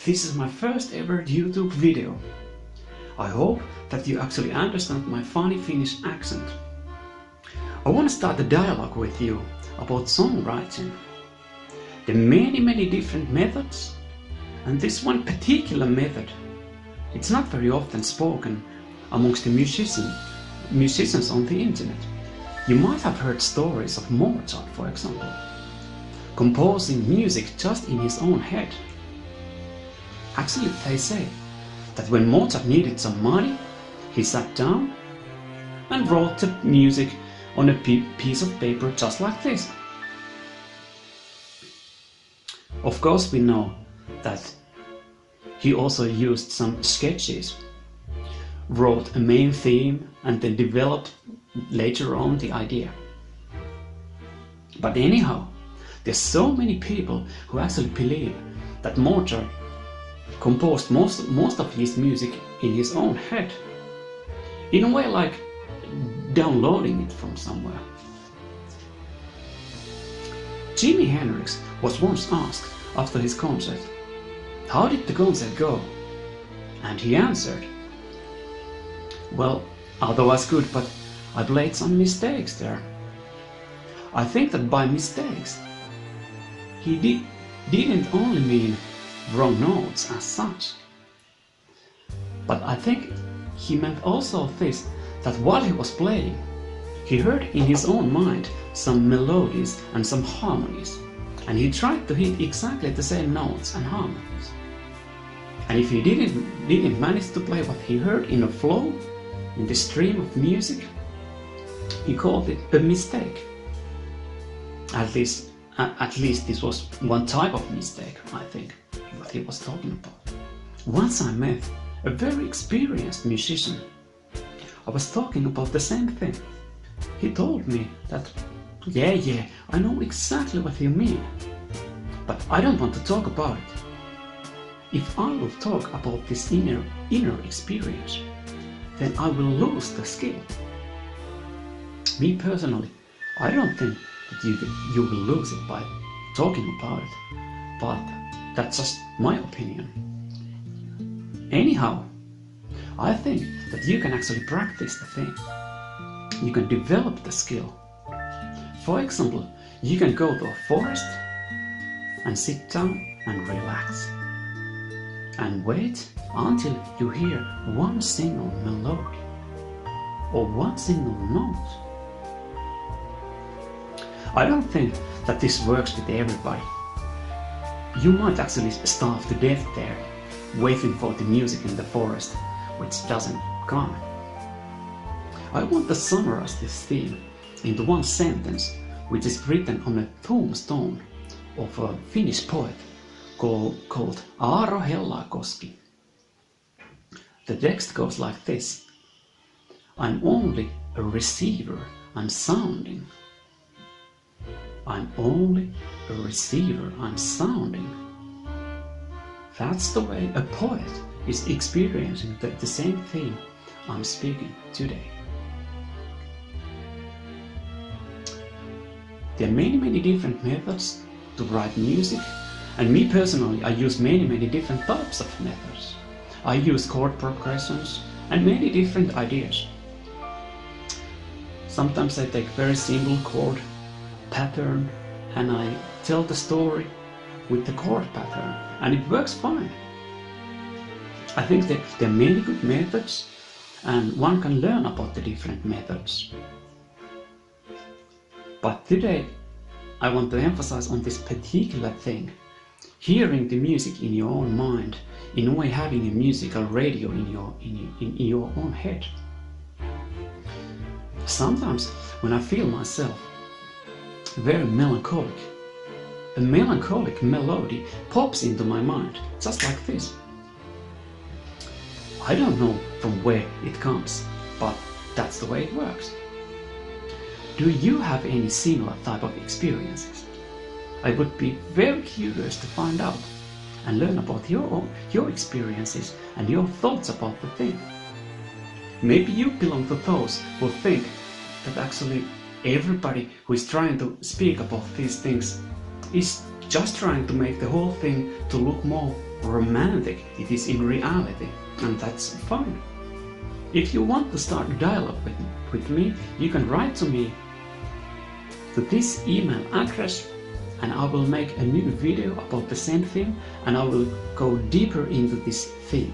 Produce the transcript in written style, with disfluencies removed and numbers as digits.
This is my first ever YouTube video. I hope that you actually understand my funny Finnish accent. I want to start a dialogue with you about songwriting. There are many different methods, and this one particular method, it's not very often spoken amongst the musicians on the internet. You might have heard stories of Mozart, for example, composing music just in his own head. Actually, they say that when Mozart needed some money, he sat down and wrote the music on a piece of paper just like this. Of course, we know that he also used some sketches, wrote a main theme, and then developed later on the idea. But anyhow, there's so many people who actually believe that Mozart composed most of his music in his own head, in a way like downloading it from somewhere. Jimi Hendrix was once asked after his concert, "How did the concert go?" And he answered, "Well, otherwise good, but I played some mistakes there." I think that by mistakes, he didn't only mean wrong notes as such, but I think he meant also this, that while he was playing, he heard in his own mind some melodies and some harmonies, and he tried to hit exactly the same notes and harmonies. And if he didn't manage to play what he heard in a flow, in the stream of music, he called it a mistake. At least this was one type of mistake, I think, what he was talking about. Once I met a very experienced musician. I was talking about the same thing. He told me that, yeah, I know exactly what you mean, but I don't want to talk about it. If I will talk about this inner experience, then I will lose the skill. Me personally, I don't think that you will lose it by talking about it, but that's just my opinion. Anyhow, I think that you can actually practice the thing. You can develop the skill. For example, you can go to a forest and sit down and relax and wait until you hear one single melody or one single note. I don't think that this works with everybody. You might actually starve to death there, waiting for the music in the forest, which doesn't come. I want to summarize this theme into one sentence, which is written on a tombstone of a Finnish poet called Aaro Hellakoski. The text goes like this: "I'm only a receiver and sounding. I'm only a receiver and sounding." That's the way a poet is experiencing the same theme I'm speaking today. There are many different methods to write music, and me personally, I use many different types of methods. I use chord progressions and many different ideas. Sometimes I take very simple chord pattern and I tell the story with the chord pattern, and it works fine. I think that there are many good methods, and one can learn about the different methods. But today I want to emphasize on this particular thing: hearing the music in your own mind, in a way having a musical radio in your own head. Sometimes when I feel myself very melancholic, a melancholic melody pops into my mind, just like this. I don't know from where it comes, but that's the way it works. Do you have any similar type of experiences? I would be very curious to find out and learn about your experiences and your thoughts about the thing. Maybe you belong to those who think that actually everybody who is trying to speak about these things is just trying to make the whole thing to look more romantic it is in reality, and that's fine. If you want to start a dialogue with me, you can write to me to this email address, and I will make a new video about the same thing, and I will go deeper into this theme.